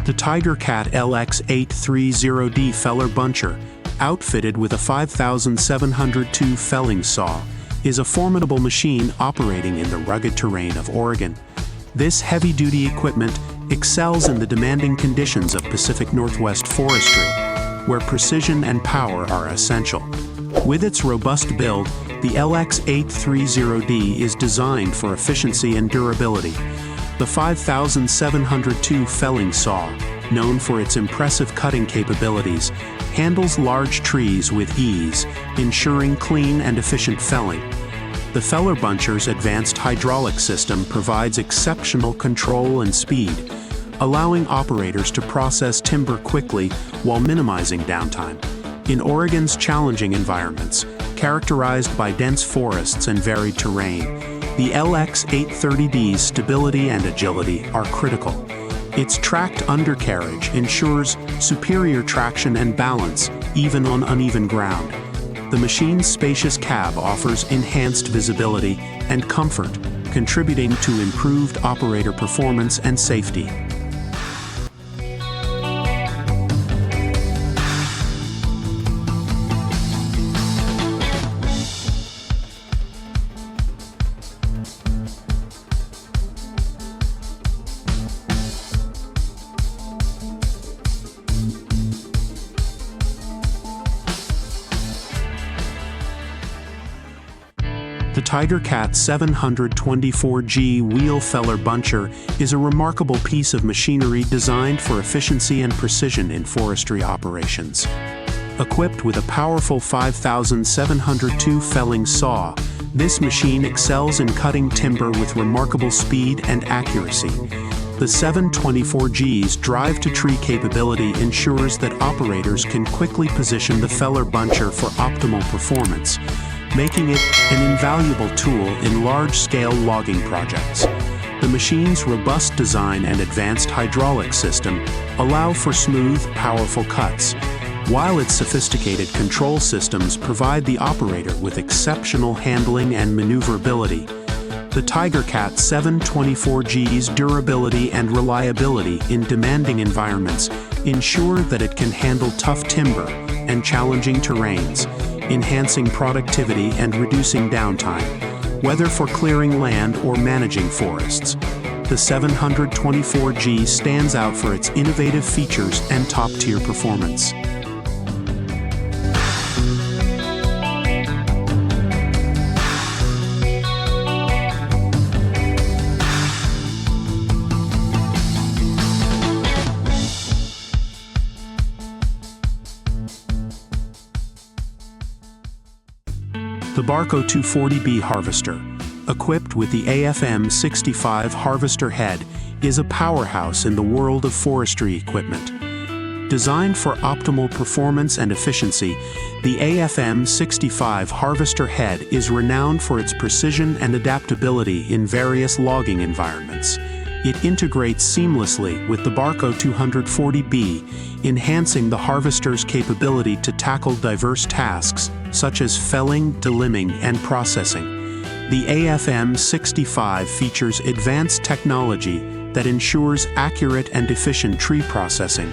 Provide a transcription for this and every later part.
The TigerCat LX830D feller buncher, outfitted with a 5702 felling saw, is a formidable machine operating in the rugged terrain of Oregon. This heavy-duty equipment excels in the demanding conditions of Pacific Northwest forestry, where precision and power are essential. With its robust build, the LX830D is designed for efficiency and durability. The 5702 felling saw, known for its impressive cutting capabilities, handles large trees with ease, ensuring clean and efficient felling. The feller buncher's advanced hydraulic system provides exceptional control and speed, allowing operators to process timber quickly while minimizing downtime. In Oregon's challenging environments, characterized by dense forests and varied terrain, the LX830D's stability and agility are critical. Its tracked undercarriage ensures superior traction and balance, even on uneven ground. The machine's spacious cab offers enhanced visibility and comfort, contributing to improved operator performance and safety. The TigerCat 724G wheel feller buncher is a remarkable piece of machinery designed for efficiency and precision in forestry operations. Equipped with a powerful 5702 felling saw, this machine excels in cutting timber with remarkable speed and accuracy. The 724G's drive-to-tree capability ensures that operators can quickly position the feller buncher for optimal performance, making it an invaluable tool in large-scale logging projects. The machine's robust design and advanced hydraulic system allow for smooth, powerful cuts, while its sophisticated control systems provide the operator with exceptional handling and maneuverability. The TigerCat 724G's durability and reliability in demanding environments ensure that it can handle tough timber and challenging terrains, enhancing productivity and reducing downtime, whether for clearing land or managing forests. The 724G stands out for its innovative features and top-tier performance. The Barco 240B harvester, equipped with the AFM 65 harvester head, is a powerhouse in the world of forestry equipment. Designed for optimal performance and efficiency, the AFM 65 harvester head is renowned for its precision and adaptability in various logging environments. It integrates seamlessly with the Barco 240B, enhancing the harvester's capability to tackle diverse tasks such as felling, delimbing, and processing. The AFM 65 features advanced technology that ensures accurate and efficient tree processing,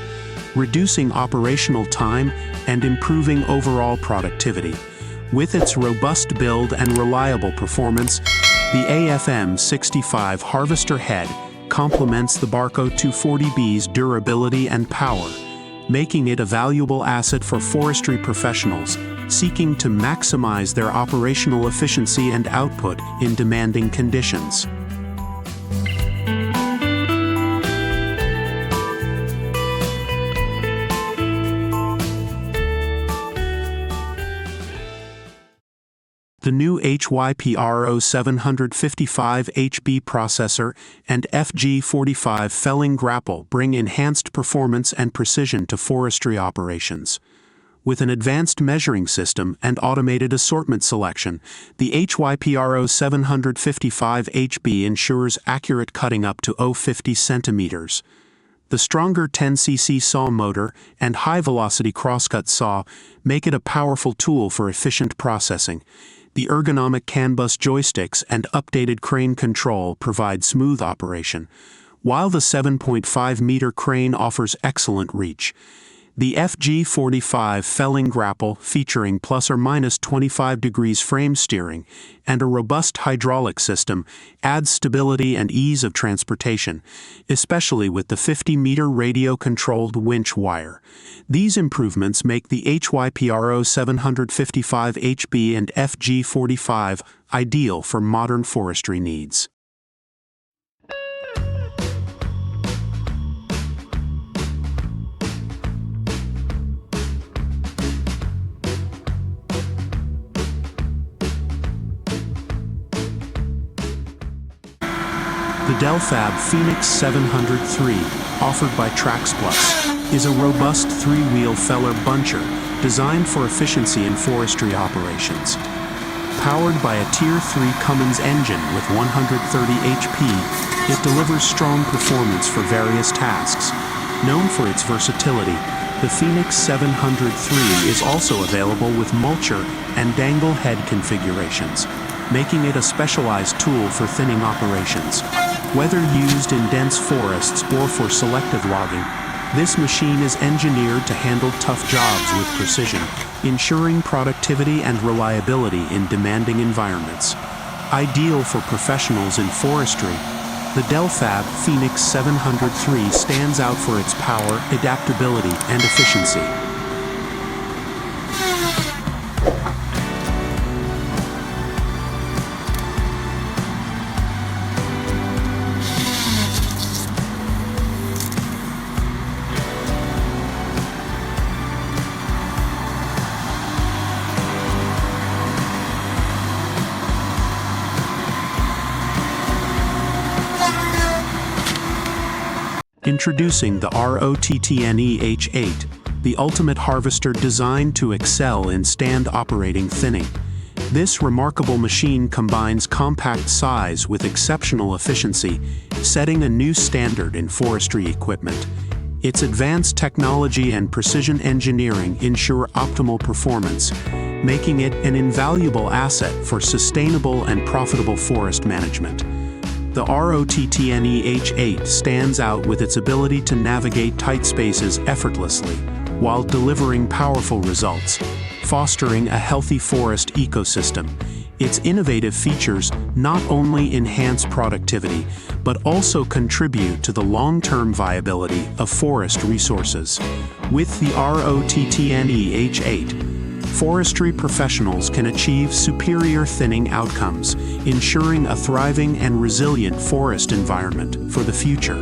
reducing operational time and improving overall productivity. With its robust build and reliable performance, the AFM 65 harvester head complements the Barco 240B's durability and power, making it a valuable asset for forestry professionals seeking to maximize their operational efficiency and output in demanding conditions. The new HYPRO 755 HB processor and FG45 felling grapple bring enhanced performance and precision to forestry operations. With an advanced measuring system and automated assortment selection, the HYPRO 755 HB ensures accurate cutting up to 50 centimeters. The stronger 10cc saw motor and high-velocity crosscut saw make it a powerful tool for efficient processing. The ergonomic CAN bus joysticks and updated crane control provide smooth operation, while the 7.5-meter crane offers excellent reach. The FG45 felling grapple, featuring plus or minus 25 degrees frame steering and a robust hydraulic system, adds stability and ease of transportation, especially with the 50-meter radio-controlled winch wire. These improvements make the HYPRO 755HB and FG45 ideal for modern forestry needs. The Delfab Phoenix 703, offered by TraxPlus, is a robust three-wheel feller buncher designed for efficiency in forestry operations. Powered by a Tier 3 Cummins engine with 130 HP, it delivers strong performance for various tasks. Known for its versatility, the Phoenix 703 is also available with mulcher and dangle head configurations, making it a specialized tool for thinning operations. Whether used in dense forests or for selective logging, this machine is engineered to handle tough jobs with precision, ensuring productivity and reliability in demanding environments. Ideal for professionals in forestry, the Delfab Phoenix 703 stands out for its power, adaptability, and efficiency. Introducing the ROTTNE H8, the ultimate harvester designed to excel in stand operating thinning. This remarkable machine combines compact size with exceptional efficiency, setting a new standard in forestry equipment. Its advanced technology and precision engineering ensure optimal performance, making it an invaluable asset for sustainable and profitable forest management. The ROTTNE H8 stands out with its ability to navigate tight spaces effortlessly, while delivering powerful results, fostering a healthy forest ecosystem. Its innovative features not only enhance productivity, but also contribute to the long-term viability of forest resources. With the ROTTNE H8, forestry professionals can achieve superior thinning outcomes, ensuring a thriving and resilient forest environment for the future.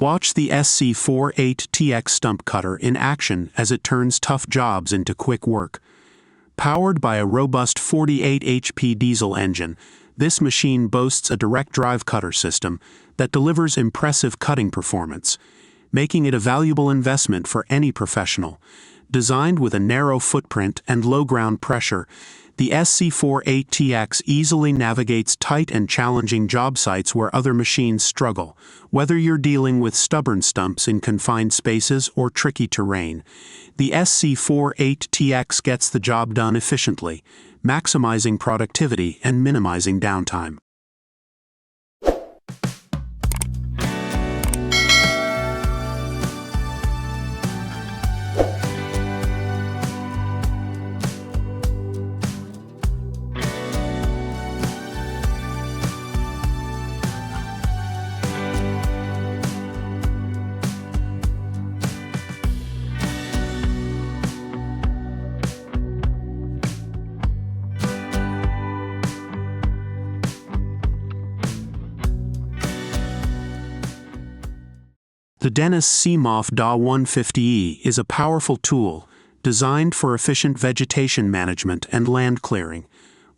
Watch the SC48TX stump cutter in action as it turns tough jobs into quick work. Powered by a robust 48 HP diesel engine, this machine boasts a direct drive cutter system that delivers impressive cutting performance, making it a valuable investment for any professional. Designed with a narrow footprint and low ground pressure, the SC48TX easily navigates tight and challenging job sites where other machines struggle. Whether you're dealing with stubborn stumps in confined spaces or tricky terrain, the SC48TX gets the job done efficiently, maximizing productivity and minimizing downtime. The Dennis CMOF DA 150E is a powerful tool designed for efficient vegetation management and land clearing.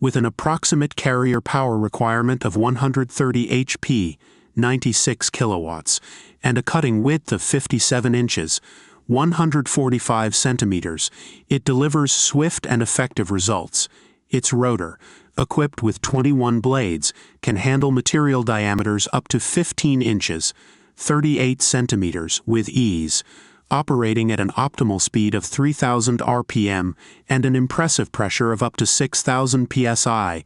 With an approximate carrier power requirement of 130 HP, 96 kilowatts, and a cutting width of 57 inches, 145 centimeters, it delivers swift and effective results. Its rotor, equipped with 21 blades, can handle material diameters up to 15 inches, 38 centimeters, with ease. operating at an optimal speed of 3,000 RPM and an impressive pressure of up to 6,000 psi.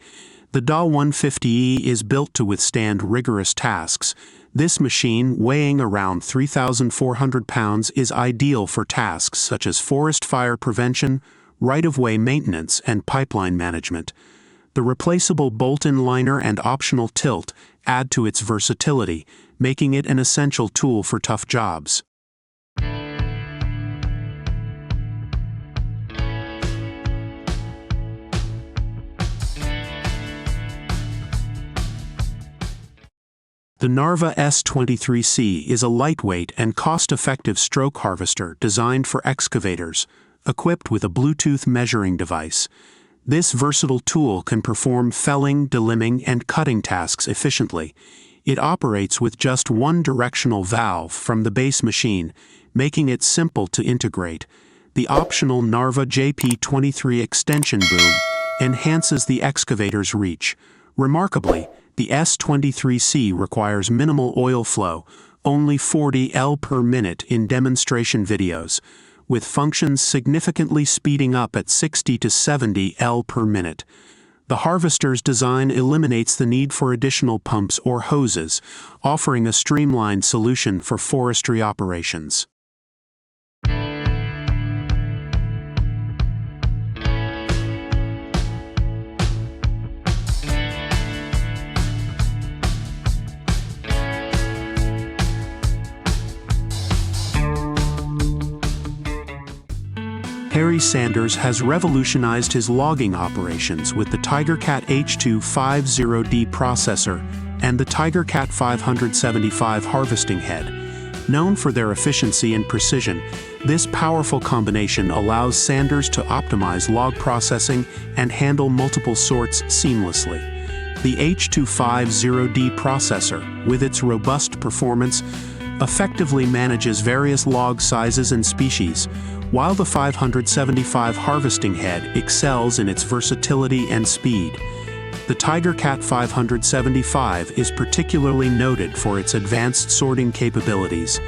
The DA-150E is built to withstand rigorous tasks. This machine, weighing around 3,400 pounds, is ideal for tasks such as forest fire prevention, right-of-way maintenance, and pipeline management. The replaceable bolt-in liner and optional tilt add to its versatility, making it an essential tool for tough jobs. The Narva S23C is a lightweight and cost-effective stroke harvester designed for excavators, equipped with a Bluetooth measuring device. This versatile tool can perform felling, delimbing, and cutting tasks efficiently. It operates with just one directional valve from the base machine, making it simple to integrate. The optional Narva JP23 extension boom enhances the excavator's reach. Remarkably, the S23C requires minimal oil flow, only 40 L per minute in demonstration videos, with functions significantly speeding up at 60 to 70 L per minute. The harvester's design eliminates the need for additional pumps or hoses, offering a streamlined solution for forestry operations. Harry Sanders has revolutionized his logging operations with the TigerCat H250D processor and the TigerCat 575 harvesting head. Known for their efficiency and precision, this powerful combination allows Sanders to optimize log processing and handle multiple sorts seamlessly. The H250D processor, with its robust performance, effectively manages various log sizes and species, while the 575 harvesting head excels in its versatility and speed. The TigerCat 575 is particularly noted for its advanced sorting capabilities,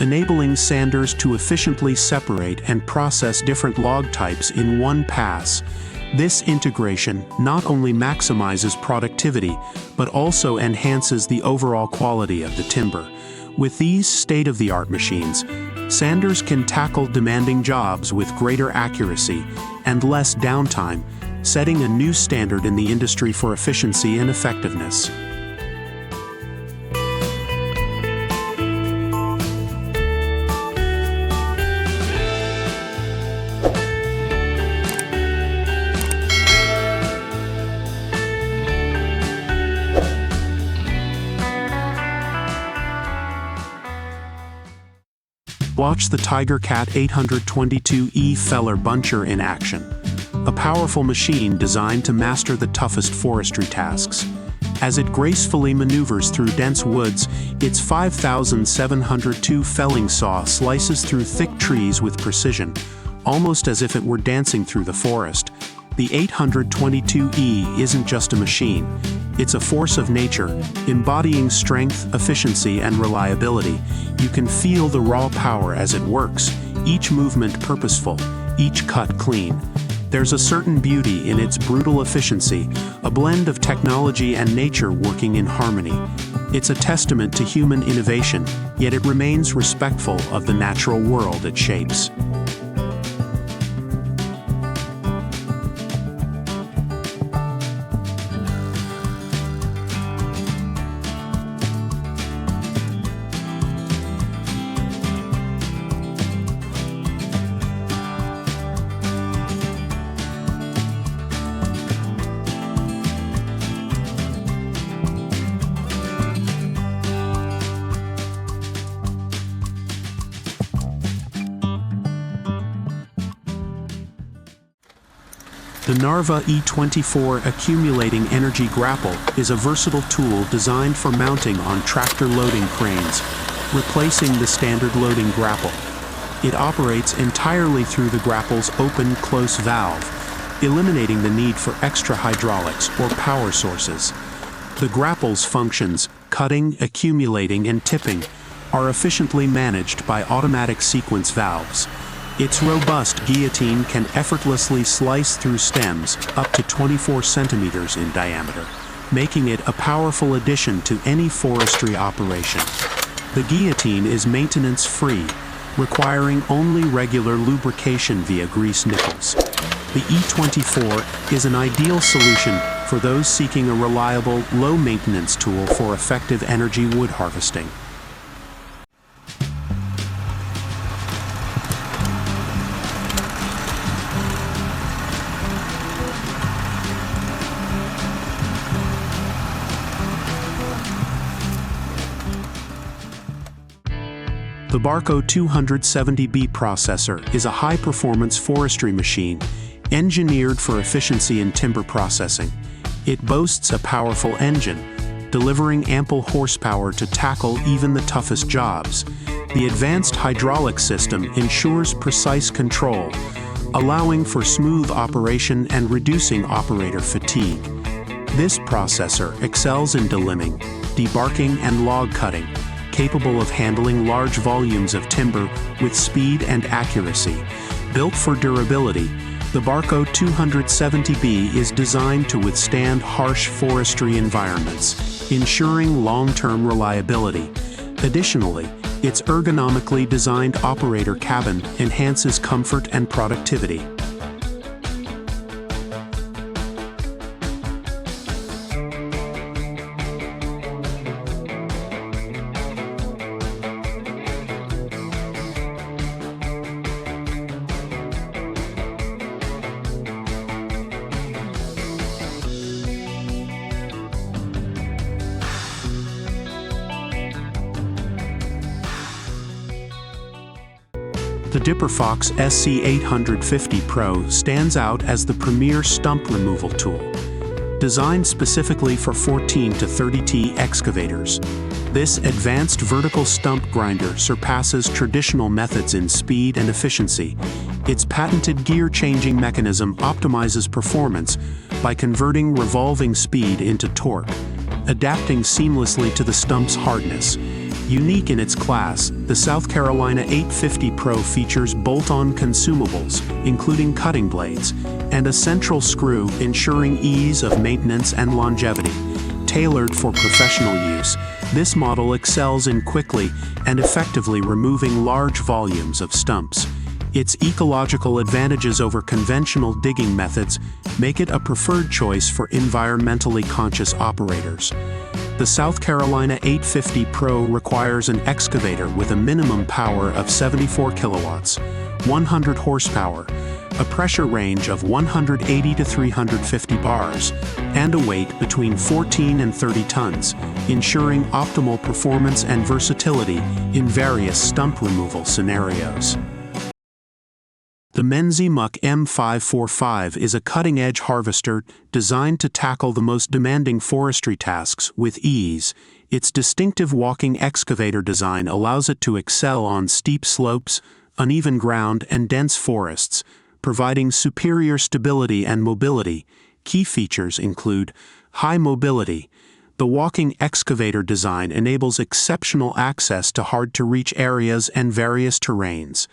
enabling Sanders to efficiently separate and process different log types in one pass. This integration not only maximizes productivity, but also enhances the overall quality of the timber. With these state-of-the-art machines, Sanders can tackle demanding jobs with greater accuracy and less downtime, setting a new standard in the industry for efficiency and effectiveness. Watch the TigerCat 822E feller buncher in action, a powerful machine designed to master the toughest forestry tasks. As it gracefully maneuvers through dense woods, its 5,702 felling saw slices through thick trees with precision, almost as if it were dancing through the forest. The 822E isn't just a machine. It's a force of nature, embodying strength, efficiency, and reliability. You can feel the raw power as it works, each movement purposeful, each cut clean. There's a certain beauty in its brutal efficiency, a blend of technology and nature working in harmony. It's a testament to human innovation, yet it remains respectful of the natural world it shapes. The Narva E24 Accumulating Energy Grapple is a versatile tool designed for mounting on tractor loading cranes, replacing the standard loading grapple. It operates entirely through the grapple's open-close valve, eliminating the need for extra hydraulics or power sources. The grapple's functions, cutting, accumulating, and tipping, are efficiently managed by automatic sequence valves. Its robust guillotine can effortlessly slice through stems up to 24 centimeters in diameter, making it a powerful addition to any forestry operation. The guillotine is maintenance-free, requiring only regular lubrication via grease nipples. The E24 is an ideal solution for those seeking a reliable, low-maintenance tool for effective energy wood harvesting. The Barco 270B processor is a high-performance forestry machine engineered for efficiency in timber processing. It boasts a powerful engine, delivering ample horsepower to tackle even the toughest jobs. The advanced hydraulic system ensures precise control, allowing for smooth operation and reducing operator fatigue. This processor excels in delimbing, debarking, and log cutting, capable of handling large volumes of timber with speed and accuracy. Built for durability, the Barco 270B is designed to withstand harsh forestry environments, ensuring long-term reliability. Additionally, its ergonomically designed operator cabin enhances comfort and productivity. The Dipper Fox SC850 Pro stands out as the premier stump removal tool. Designed specifically for 14 to 30T excavators, this advanced vertical stump grinder surpasses traditional methods in speed and efficiency. Its patented gear-changing mechanism optimizes performance by converting revolving speed into torque, adapting seamlessly to the stump's hardness. Unique in its class, the South Carolina 850 Pro features bolt-on consumables, including cutting blades, and a central screw ensuring ease of maintenance and longevity. Tailored for professional use, this model excels in quickly and effectively removing large volumes of stumps. Its ecological advantages over conventional digging methods make it a preferred choice for environmentally conscious operators. The South Carolina 850 Pro requires an excavator with a minimum power of 74 kilowatts, 100 horsepower, a pressure range of 180 to 350 bars, and a weight between 14 and 30 tons, ensuring optimal performance and versatility in various stump removal scenarios. The Menzie Muck M545 is a cutting-edge harvester designed to tackle the most demanding forestry tasks with ease. Its distinctive walking excavator design allows it to excel on steep slopes, uneven ground, and dense forests, providing superior stability and mobility. Key features include high mobility. The walking excavator design enables exceptional access to hard-to-reach areas and various terrains.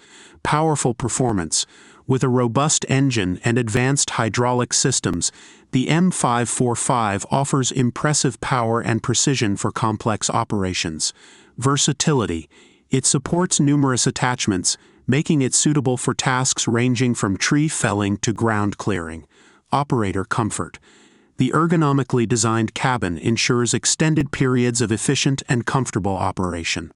Powerful performance. With a robust engine and advanced hydraulic systems, the M545 offers impressive power and precision for complex operations. Versatility. It supports numerous attachments, making it suitable for tasks ranging from tree felling to ground clearing. Operator comfort. The ergonomically designed cabin ensures extended periods of efficient and comfortable operation.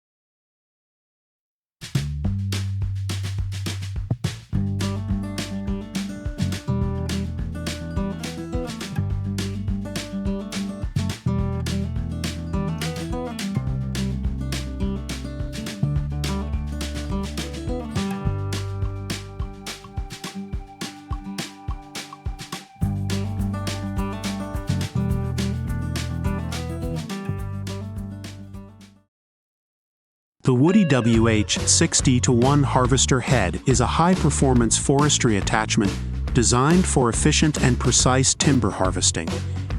The Woody WH60-1 harvester head is a high-performance forestry attachment designed for efficient and precise timber harvesting.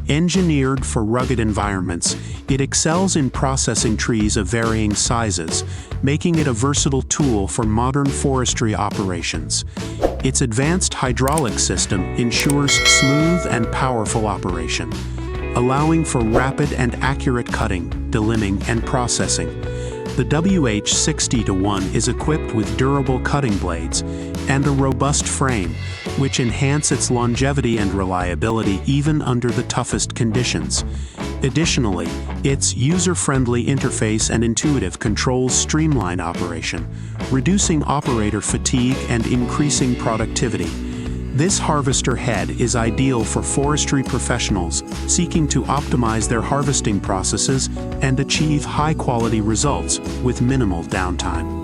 Engineered for rugged environments, it excels in processing trees of varying sizes, making it a versatile tool for modern forestry operations. Its advanced hydraulic system ensures smooth and powerful operation, allowing for rapid and accurate cutting, delimbing, and processing. The WH-60-1 is equipped with durable cutting blades and a robust frame, which enhance its longevity and reliability even under the toughest conditions. Additionally, its user-friendly interface and intuitive controls streamline operation, reducing operator fatigue and increasing productivity. This harvester head is ideal for forestry professionals seeking to optimize their harvesting processes and achieve high-quality results with minimal downtime.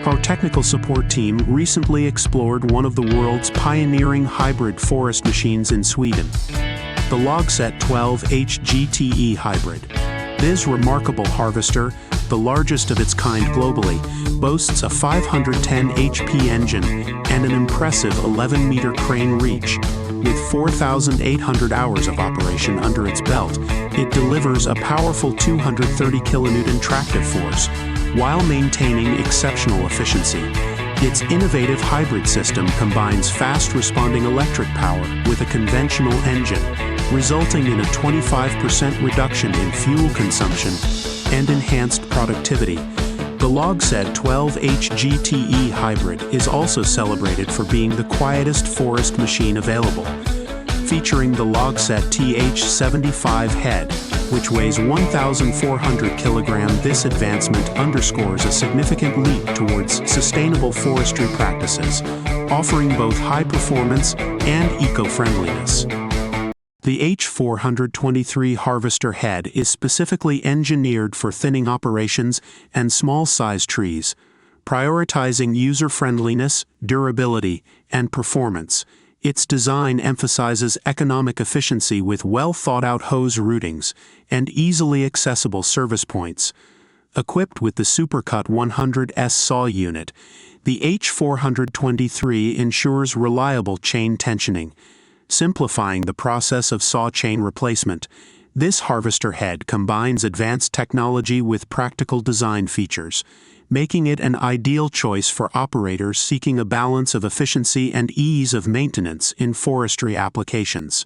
Our technical support team recently explored one of the world's pioneering hybrid forest machines in Sweden, the Logset 12H GTE Hybrid. This remarkable harvester, the largest of its kind globally, boasts a 510 HP engine and an impressive 11-meter crane reach. With 4,800 hours of operation under its belt, it delivers a powerful 230 kilonewton tractive force, while maintaining exceptional efficiency. Its innovative hybrid system combines fast-responding electric power with a conventional engine, resulting in a 25% reduction in fuel consumption and enhanced productivity. The Logset 12H GTE Hybrid is also celebrated for being the quietest forest machine available. Featuring the Logset TH75 head, which weighs 1,400 kilograms, this advancement underscores a significant leap towards sustainable forestry practices, offering both high performance and eco-friendliness. The H423 harvester head is specifically engineered for thinning operations and small-size trees, prioritizing user-friendliness, durability, and performance. Its design emphasizes economic efficiency with well-thought-out hose routings and easily accessible service points. Equipped with the Supercut 100S saw unit, the H423 ensures reliable chain tensioning, simplifying the process of saw chain replacement. This harvester head combines advanced technology with practical design features, making it an ideal choice for operators seeking a balance of efficiency and ease of maintenance in forestry applications.